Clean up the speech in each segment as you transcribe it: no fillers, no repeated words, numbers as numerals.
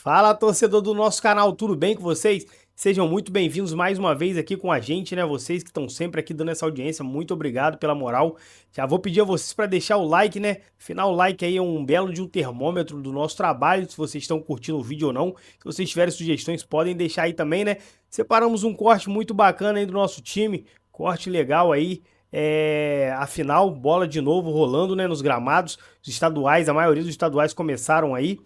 Fala, torcedor do nosso canal, tudo bem com vocês? Sejam muito bem-vindos mais uma vez aqui com a gente, né? Vocês que estão sempre aqui dando essa audiência, muito obrigado pela moral. Já vou pedir a vocês para deixar o like, né? Afinal, o like aí é um belo de um termômetro do nosso trabalho, se vocês estão curtindo o vídeo ou não. Se vocês tiverem sugestões, podem deixar aí também, né? Separamos um corte muito bacana aí do nosso time, corte legal aí. Afinal, bola de novo rolando, né, nos gramados, os estaduais, a maioria dos estaduais começaram aí.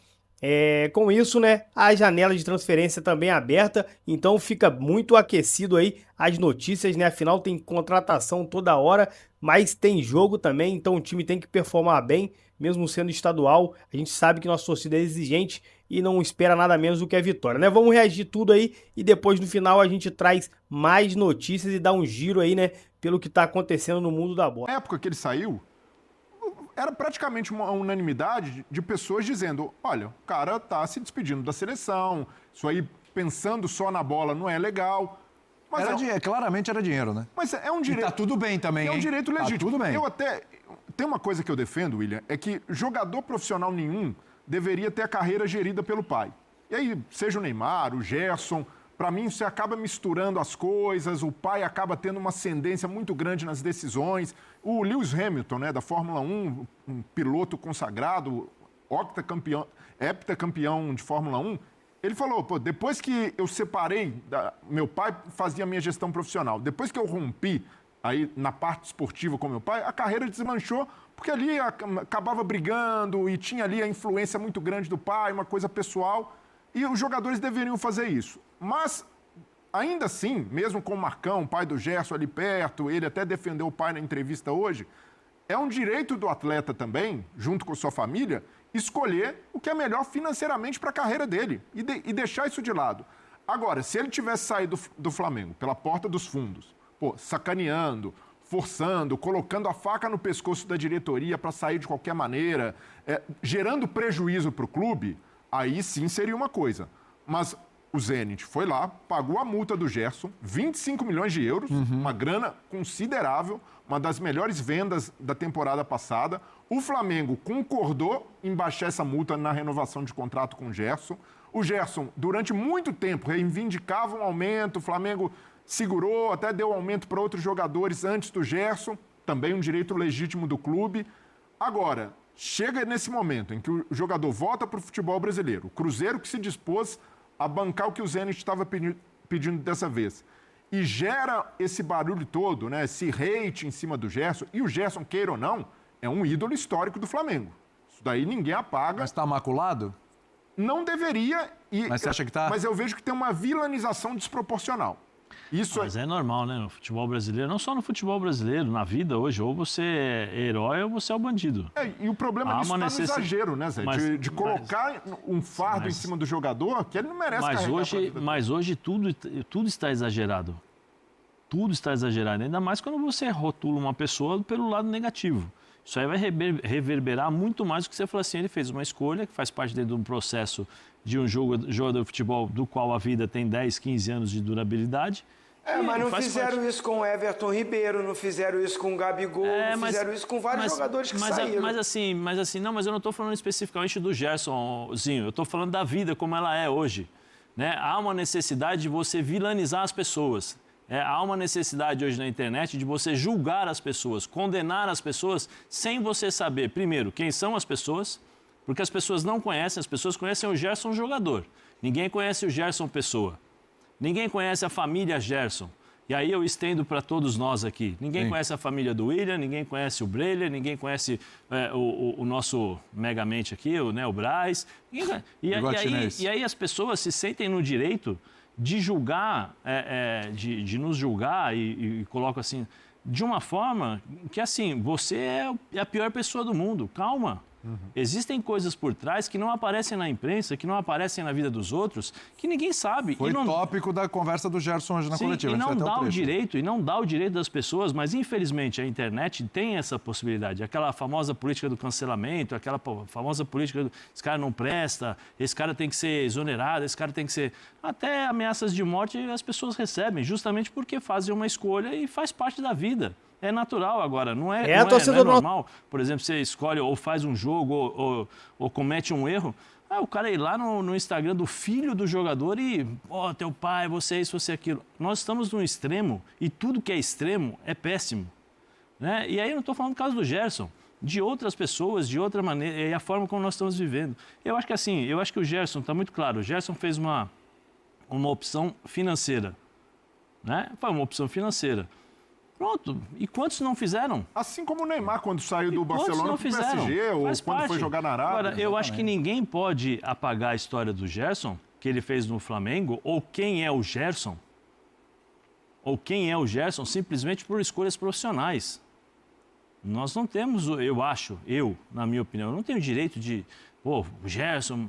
Com isso, né, a janela de transferência também é aberta, então fica muito aquecido aí as notícias, né? Afinal, tem contratação toda hora, mas tem jogo também, então o time tem que performar bem, mesmo sendo estadual. A gente sabe que nossa torcida é exigente e não espera nada menos do que a vitória, né? Vamos reagir tudo aí e depois no final a gente traz mais notícias e dá um giro aí, né, pelo que tá acontecendo no mundo da bola. Na época que ele saiu, era praticamente uma unanimidade de pessoas dizendo: olha, o cara tá se despedindo da seleção, isso aí pensando só na bola não é legal. Mas claramente era dinheiro, né? Mas é um direito. E tá tudo bem também, é um hein? direito legítimo. Tá tudo bem. Eu até. Tem uma coisa que eu defendo, William, é que jogador profissional nenhum deveria ter a carreira gerida pelo pai. E aí, seja o Neymar, o Gerson. Para mim, você acaba misturando as coisas, o pai acaba tendo uma ascendência muito grande nas decisões. O Lewis Hamilton, né, da Fórmula 1, um piloto consagrado, heptacampeão de Fórmula 1, ele falou: pô, depois que eu separei, meu pai fazia a minha gestão profissional, depois que eu rompi aí na parte esportiva com meu pai, a carreira desmanchou, porque ali acabava brigando e tinha ali a influência muito grande do pai, uma coisa pessoal. E os jogadores deveriam fazer isso. Mas, ainda assim, mesmo com o Marcão, pai do Gerson ali perto, ele até defendeu o pai na entrevista hoje, é um direito do atleta também, junto com sua família, escolher o que é melhor financeiramente para a carreira dele e deixar isso de lado. Agora, se ele tivesse saído do Flamengo pela porta dos fundos, sacaneando, forçando, colocando a faca no pescoço da diretoria para sair de qualquer maneira, gerando prejuízo para o clube, aí sim seria uma coisa. Mas o Zenit foi lá, pagou a multa do Gerson, 25 milhões de euros, uma grana considerável, uma das melhores vendas da temporada passada. O Flamengo concordou em baixar essa multa na renovação de contrato com o Gerson. O Gerson, durante muito tempo, reivindicava um aumento, o Flamengo segurou, até deu aumento para outros jogadores antes do Gerson, também um direito legítimo do clube. Agora, chega nesse momento em que o jogador volta para o futebol brasileiro, o Cruzeiro que se dispôs a bancar o que o Zenit estava pedindo dessa vez, e gera esse barulho todo, né, esse hate em cima do Gerson, e o Gerson, queira ou não, é um ídolo histórico do Flamengo. Isso daí ninguém apaga. Mas está maculado? Não deveria. Mas você acha que está? Mas eu vejo que tem uma vilanização desproporcional. Mas é normal, né? No futebol brasileiro, não só no futebol brasileiro, na vida hoje, ou você é herói ou você é o bandido. E o problema disso está no exagero, né, Zé? De colocar um fardo em cima do jogador que ele não merece carregar. Mas hoje tudo está exagerado. Tudo está exagerado, ainda mais quando você rotula uma pessoa pelo lado negativo. Isso aí vai reverberar muito mais do que você falar assim: ele fez uma escolha que faz parte dentro de um processo de um jogador de futebol do qual a vida tem 10, 15 anos de durabilidade. Mas não fizeram isso com o Everton Ribeiro, não fizeram isso com o Gabigol, não fizeram isso com vários jogadores que saíram. Mas eu não estou falando especificamente do Gersonzinho, eu estou falando da vida como ela é hoje, né? Há uma necessidade de você vilanizar as pessoas. Há uma necessidade hoje na internet de você julgar as pessoas, condenar as pessoas, sem você saber, primeiro, quem são as pessoas, porque as pessoas não conhecem, as pessoas conhecem o Gerson jogador. Ninguém conhece o Gerson pessoa. Ninguém conhece a família Gerson. E aí eu estendo para todos nós aqui. Ninguém conhece a família do William, ninguém conhece o Breler, ninguém conhece o nosso megamente aqui, o Braz. E aí as pessoas se sentem no direito de julgar, de nos julgar e coloco assim, de uma forma que assim, você é a pior pessoa do mundo, calma. Existem coisas por trás que não aparecem na imprensa, que não aparecem na vida dos outros, que ninguém sabe. Foi tópico da conversa do Gerson hoje na coletiva. E não dá o direito das pessoas, mas infelizmente a internet tem essa possibilidade. Aquela famosa política do cancelamento, aquela famosa política do esse cara não presta, esse cara tem que ser exonerado, esse cara tem que ser... Até ameaças de morte as pessoas recebem, justamente porque fazem uma escolha e faz parte da vida. É natural agora, não é normal. Por exemplo, você escolhe ou faz um jogo ou comete um erro. O cara ir lá no Instagram do filho do jogador e, teu pai, você é isso, você é aquilo. Nós estamos num extremo e tudo que é extremo é péssimo. Né? E aí eu não estou falando do caso do Gerson, de outras pessoas, de outra maneira, e a forma como nós estamos vivendo. Eu acho que assim, o Gerson, está muito claro, o Gerson fez uma opção financeira. Né? Foi uma opção financeira. Pronto. E quantos não fizeram? Assim como o Neymar, quando saiu do Barcelona pro PSG, ou quando foi jogar na Arábia. Agora, eu acho que ninguém pode apagar a história do Gerson, que ele fez no Flamengo, ou quem é o Gerson, simplesmente por escolhas profissionais. Nós não temos, na minha opinião, não tenho o direito de, o Gerson,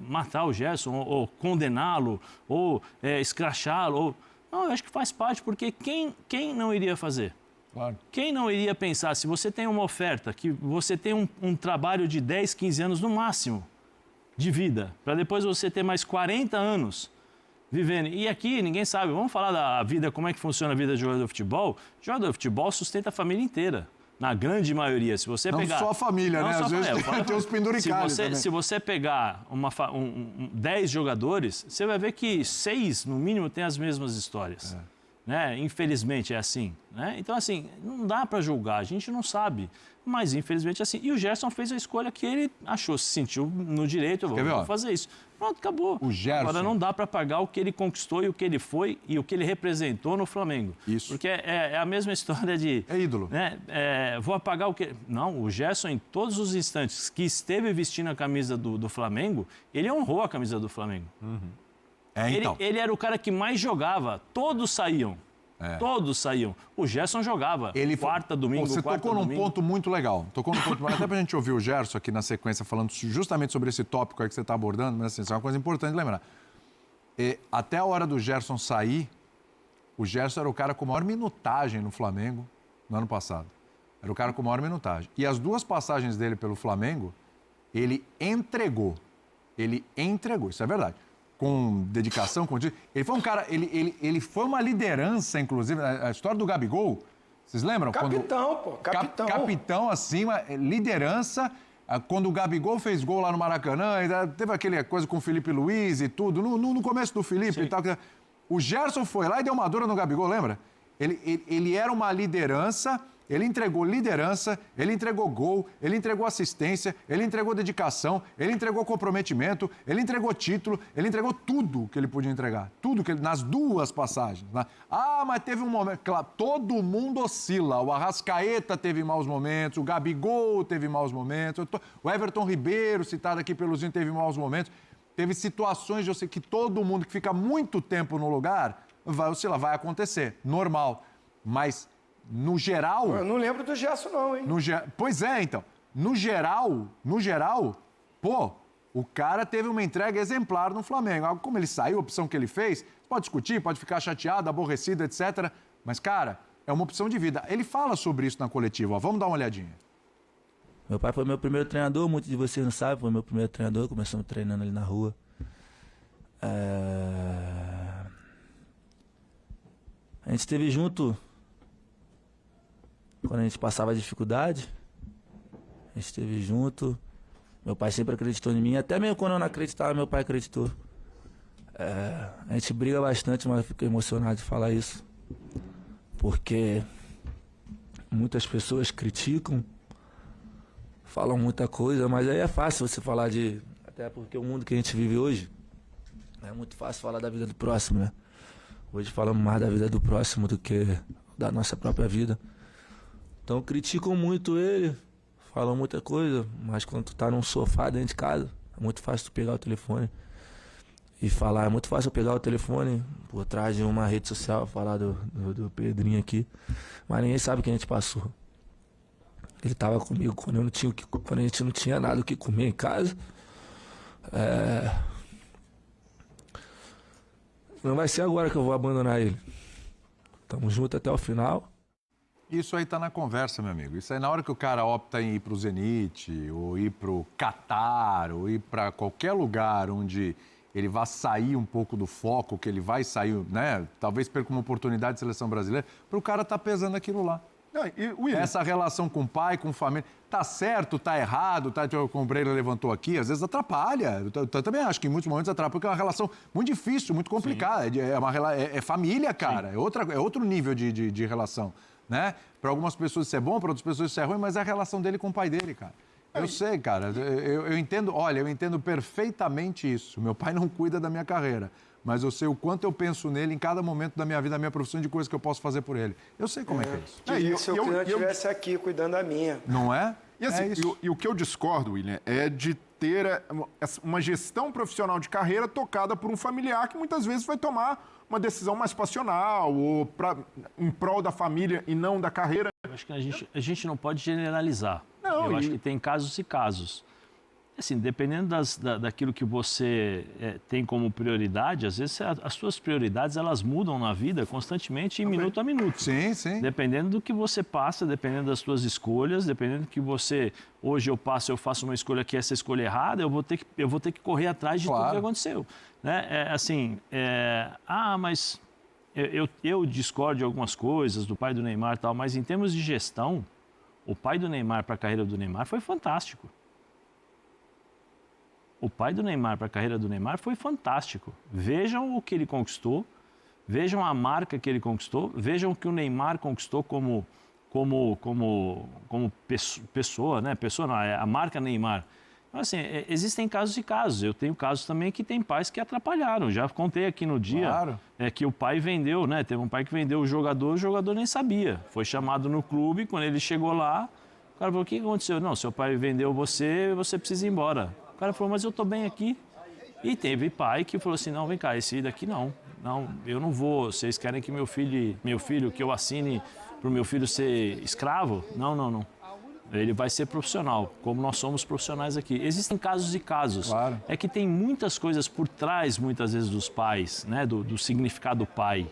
matar o Gerson, ou condená-lo, ou escrachá-lo, Não, eu acho que faz parte, porque quem não iria fazer? Claro. Quem não iria pensar, se você tem uma oferta, que você tem um trabalho de 10, 15 anos no máximo de vida, para depois você ter mais 40 anos vivendo. E aqui ninguém sabe, vamos falar da vida, como é que funciona a vida de jogador de futebol? Jogador de futebol sustenta a família inteira. Na grande maioria, se você pegar... Não só a família, né? Às vezes tem os penduricalhos se você pegar 10 jogadores, você vai ver que 6, no mínimo, têm as mesmas histórias. Né? Infelizmente é assim. Né? Então, assim, não dá para julgar, a gente não sabe. Mas, infelizmente, é assim. E o Gerson fez a escolha que ele achou, se sentiu no direito, eu vou fazer isso. Pronto, acabou. O Gerson... Agora não dá para pagar o que ele conquistou e o que ele foi e o que ele representou no Flamengo. Isso. Porque é a mesma história de... É ídolo. Né? Vou apagar o que... Não, o Gerson, em todos os instantes que esteve vestindo a camisa do Flamengo, ele honrou a camisa do Flamengo. Uhum. Então. Ele era o cara que mais jogava. Todos saíam. Todos saíam. O Gerson jogava. Quarta, domingo, Você tocou num ponto muito legal. Até pra gente ouvir o Gerson aqui na sequência falando justamente sobre esse tópico aí que você está abordando, mas assim, isso é uma coisa importante de lembrar. Até a hora do Gerson sair, o Gerson era o cara com maior minutagem no Flamengo no ano passado. Era o cara com maior minutagem. E as 2 passagens dele pelo Flamengo, ele entregou. Isso é verdade. Com dedicação, ele foi um cara, ele foi uma liderança, inclusive, a história do Gabigol, vocês lembram? Capitão. Capitão, assim, uma liderança, quando o Gabigol fez gol lá no Maracanã, teve aquela coisa com o Felipe Luiz e tudo, no começo do Felipe e tal, o Gerson foi lá e deu uma dura no Gabigol, lembra? Ele era uma liderança, ele entregou liderança, ele entregou gol, ele entregou assistência, ele entregou dedicação, ele entregou comprometimento, ele entregou título, ele entregou tudo que ele podia entregar. Tudo que ele, nas 2 passagens. Né? Mas teve um momento... Claro, todo mundo oscila. O Arrascaeta teve maus momentos, o Gabigol teve maus momentos, o Everton Ribeiro, citado aqui pelo Zinho, teve maus momentos. Teve situações de eu sei que todo mundo que fica muito tempo no lugar vai oscilar, vai acontecer. Normal. Mas... No geral... Eu não lembro do Gerson, não, hein? Pois é, então. No geral, o cara teve uma entrega exemplar no Flamengo. Como ele saiu, a opção que ele fez, pode discutir, pode ficar chateado, aborrecido, etc. Mas, cara, é uma opção de vida. Ele fala sobre isso na coletiva, ó. Vamos dar uma olhadinha. Meu pai foi meu primeiro treinador, muitos de vocês não sabem, foi meu primeiro treinador, começamos treinando ali na rua. A gente esteve junto... Quando a gente passava dificuldade, a gente esteve junto. Meu pai sempre acreditou em mim. Até mesmo quando eu não acreditava, meu pai acreditou. A gente briga bastante, mas eu fico emocionado de falar isso. Porque muitas pessoas criticam, falam muita coisa, mas aí é fácil você falar de... Até porque o mundo que a gente vive hoje, é muito fácil falar da vida do próximo, né? Hoje falamos mais da vida do próximo do que da nossa própria vida. Então criticam muito ele, falam muita coisa, mas quando tu tá num sofá dentro de casa, é muito fácil tu pegar o telefone e falar. É muito fácil eu pegar o telefone por trás de uma rede social, falar do Pedrinho aqui, mas ninguém sabe o que a gente passou. Ele tava comigo quando a gente não tinha nada o que comer em casa. Não vai ser agora que eu vou abandonar ele. Tamo junto até o final. Isso aí tá na conversa, meu amigo. Isso aí na hora que o cara opta em ir pro Zenit, ou ir pro Catar, ou ir para qualquer lugar onde ele vai sair um pouco do foco, que ele vai sair, né? Talvez perca uma oportunidade de seleção brasileira, pro cara tá pesando aquilo lá. Essa relação com o pai, com família, tá certo, tá errado, como o Breira levantou aqui, às vezes atrapalha. Eu também acho que em muitos momentos atrapalha, porque é uma relação muito difícil, muito complicada. É família, cara, é outro nível de relação, né? Para algumas pessoas isso é bom, para outras pessoas isso é ruim, mas é a relação dele com o pai dele, cara. Eu sei, cara, eu entendo, olha, eu entendo perfeitamente isso. Meu pai não cuida da minha carreira, mas eu sei o quanto eu penso nele em cada momento da minha vida, da minha profissão, de coisas que eu posso fazer por ele. Eu sei como é que é isso. Queria que seu cliente estivesse aqui cuidando da minha. Não é? E, assim, o que eu discordo, William, é de ter uma gestão profissional de carreira tocada por um familiar que muitas vezes vai tomar uma decisão mais passional ou em prol da família e não da carreira. Eu acho que a gente não pode generalizar. Eu acho que tem casos e casos. Assim, dependendo daquilo que você tem como prioridade, às vezes as suas prioridades elas mudam na vida constantemente, minuto a minuto. Sim, sim. Dependendo do que você passa, dependendo das suas escolhas, dependendo do que você... Hoje eu faço uma escolha que essa escolha errada, eu vou ter que correr atrás de tudo que aconteceu. Né? Mas eu discordo de algumas coisas do pai do Neymar e tal, mas em termos de gestão, o pai do Neymar para a carreira do Neymar foi fantástico. O pai do Neymar para a carreira do Neymar foi fantástico. Vejam o que ele conquistou, vejam a marca que ele conquistou, vejam o que o Neymar conquistou como pessoa, né? Pessoa não, a marca Neymar. Então, assim, existem casos e casos. Eu tenho casos também que tem pais que atrapalharam. Já contei aqui no dia que o pai vendeu, né? Teve um pai que vendeu o jogador nem sabia. Foi chamado no clube, quando ele chegou lá, o cara falou, o que aconteceu? Não, seu pai vendeu você precisa ir embora. O cara falou, mas eu tô bem aqui. E teve pai que falou assim, não, vem cá, esse daqui não. Não, eu não vou. Vocês querem que meu filho, que eu assine para o meu filho ser escravo? Não. Ele vai ser profissional, como nós somos profissionais aqui. Existem casos e casos. Claro. É que tem muitas coisas por trás, muitas vezes, dos pais, né? Do significado pai.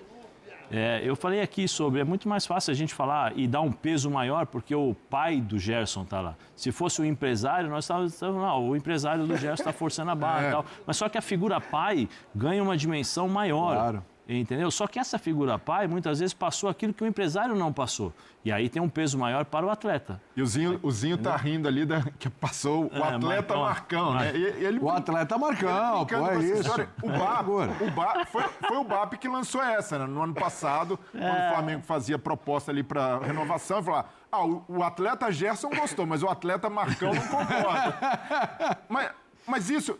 Eu falei aqui sobre, é muito mais fácil a gente falar e dar um peso maior porque o pai do Gerson está lá. Se fosse o empresário, nós estávamos não, o empresário do Gerson está forçando a barra e tal. Mas só que a figura pai ganha uma dimensão maior. Claro. Entendeu? Só que essa figura pai, muitas vezes, passou aquilo que o empresário não passou. E aí tem um peso maior para o atleta. E o Zinho tá rindo ali que passou o atleta Marcão, né? O atleta Marcão, pô, é isso. Foi o BAP que lançou essa, né? No ano passado, quando o Flamengo fazia proposta ali para renovação, falar, o atleta Gerson gostou, mas o atleta Marcão não concorda. Mas isso,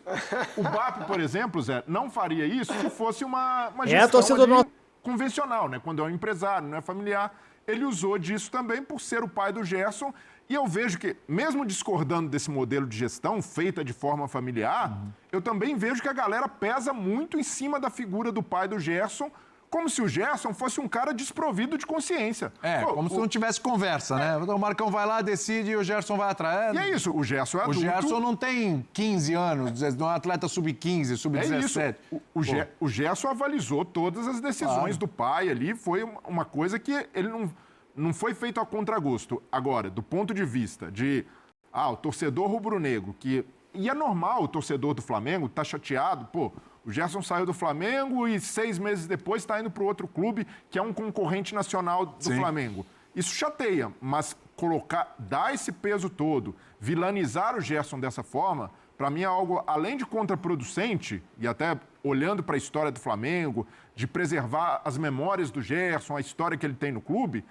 o BAP, por exemplo, Zé, não faria isso se fosse uma gestão convencional, né? Quando é um empresário, não é familiar. Ele usou disso também por ser o pai do Gerson. E eu vejo que, mesmo discordando desse modelo de gestão feita de forma familiar, eu também vejo que a galera pesa muito em cima da figura do pai do Gerson, como se o Gerson fosse um cara desprovido de consciência. Como se não tivesse conversa, né? O Marcão vai lá, decide e o Gerson vai atrás. E é isso, o Gerson é adulto. O Gerson não tem 15 anos, não é um atleta sub-15, sub-17. É isso, o Gerson avalizou todas as decisões do pai ali, foi uma coisa que ele não foi feito a contragosto. Agora, do ponto de vista de, o torcedor rubro-negro, e é normal o torcedor do Flamengo tá chateado, o Gerson saiu do Flamengo e 6 meses depois está indo para o outro clube, que é um concorrente nacional do Flamengo. Isso chateia, mas dar esse peso todo, vilanizar o Gerson dessa forma, para mim é algo, além de contraproducente, e até olhando para a história do Flamengo, de preservar as memórias do Gerson, a história que ele tem no clube,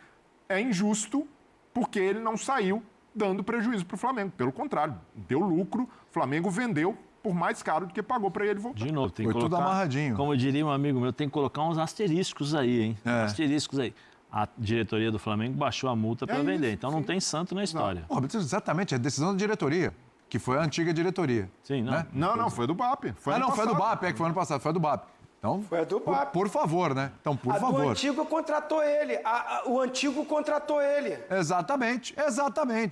é injusto porque ele não saiu dando prejuízo para o Flamengo. Pelo contrário, deu lucro, o Flamengo vendeu por mais caro do que pagou para ele voltar. De novo, tem que Foi colocar, tudo amarradinho. Como diria um amigo meu, tem que colocar uns asteriscos aí, hein? Asteriscos aí. A diretoria do Flamengo baixou a multa para vender, então não tem santo na história. Exatamente, é a decisão da diretoria, que foi a antiga diretoria. Sim, não. Né? Não, foi do BAP. Foi do BAP, que foi ano passado, foi do BAP. Então, foi a do BAP. Por favor, né? Então, por favor. O antigo contratou ele. O antigo contratou ele. Exatamente.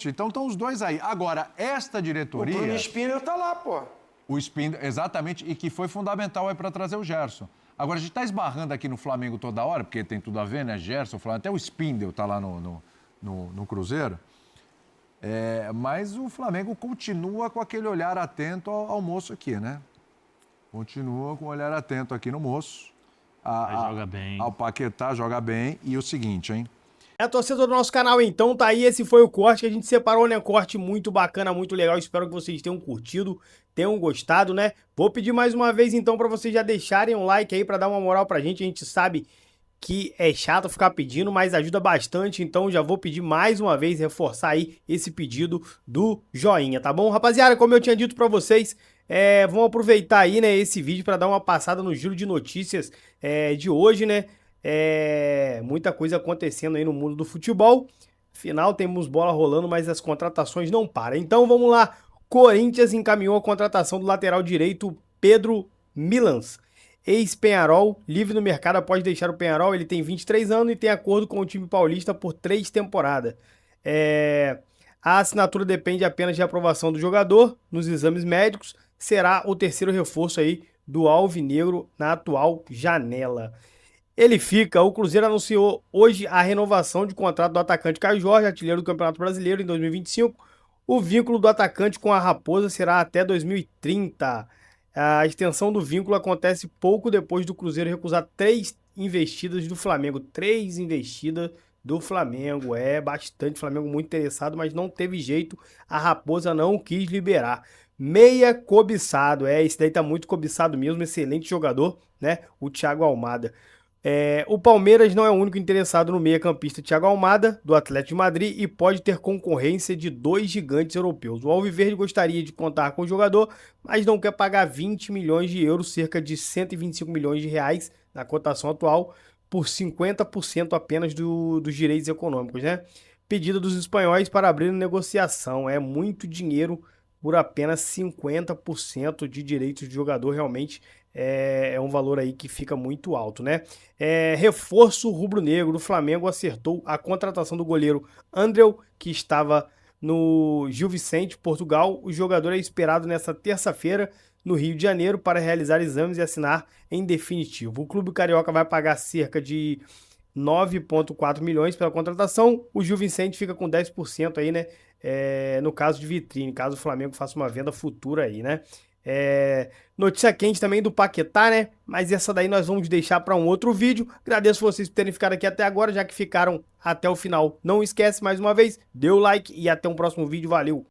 Então estão os dois aí. Agora, esta diretoria... O Bruno Spindel tá lá, pô. O Spindel, exatamente, e que foi fundamental aí para trazer o Gerson. Agora, a gente está esbarrando aqui no Flamengo toda hora, porque tem tudo a ver, né? Gerson, Flamengo, até o Spindel tá lá no Cruzeiro. Mas o Flamengo continua com aquele olhar atento ao moço aqui, né? Continua com o olhar atento aqui no moço. Joga bem. Ao Paquetá, joga bem. E o seguinte, hein? É, torcedor do nosso canal, então, tá aí, esse foi o corte que a gente separou, né? Corte muito bacana, muito legal, espero que vocês tenham curtido, tenham gostado, né? Vou pedir mais uma vez, então, pra vocês já deixarem um like aí, pra dar uma moral pra gente. A gente sabe que é chato ficar pedindo, mas ajuda bastante, então já vou pedir mais uma vez, reforçar aí esse pedido do joinha, tá bom? Rapaziada, como eu tinha dito pra vocês, vamos aproveitar aí, né, esse vídeo pra dar uma passada no giro de notícias de hoje, né? Muita coisa acontecendo aí no mundo do futebol. Afinal, temos bola rolando, mas as contratações não param. Então vamos lá. Corinthians encaminhou a contratação do lateral direito Pedro Milans, ex-Penharol, livre no mercado após deixar o Penharol. Ele tem 23 anos e tem acordo com o time paulista por 3 temporadas. A assinatura depende apenas de aprovação do jogador nos exames médicos. Será o terceiro reforço aí do Alvinegro na atual janela. O Cruzeiro anunciou hoje a renovação de contrato do atacante Caio Jorge, artilheiro do Campeonato Brasileiro em 2025. O vínculo do atacante com a Raposa será até 2030. A extensão do vínculo acontece pouco depois do Cruzeiro recusar 3 investidas do Flamengo. 3 investidas do Flamengo. Bastante, Flamengo muito interessado, mas não teve jeito. A Raposa não quis liberar. Meia cobiçado, esse daí tá muito cobiçado mesmo, excelente jogador, né? O Thiago Almada. O Palmeiras não é o único interessado no meia-campista Thiago Almada, do Atlético de Madrid, e pode ter concorrência de 2 gigantes europeus. O Alviverde gostaria de contar com o jogador, mas não quer pagar 20 milhões de euros, cerca de 125 milhões de reais na cotação atual, por 50% apenas dos direitos econômicos, né? Pedido dos espanhóis para abrir negociação. É muito dinheiro por apenas 50% de direitos de jogador, realmente é um valor aí que fica muito alto, né? Reforço rubro-negro do Flamengo acertou a contratação do goleiro Andréu, que estava no Gil Vicente, Portugal. O jogador é esperado nesta terça-feira no Rio de Janeiro para realizar exames e assinar em definitivo. O clube carioca vai pagar cerca de 9,4 milhões pela contratação. O Gil Vicente fica com 10% aí, né? No caso de vitrine, caso o Flamengo faça uma venda futura aí, né? Notícia quente também do Paquetá, né? Mas essa daí nós vamos deixar para um outro vídeo. Agradeço vocês por terem ficado aqui até agora, já que ficaram até o final. Não esquece, mais uma vez, dê o like e até um próximo vídeo. Valeu!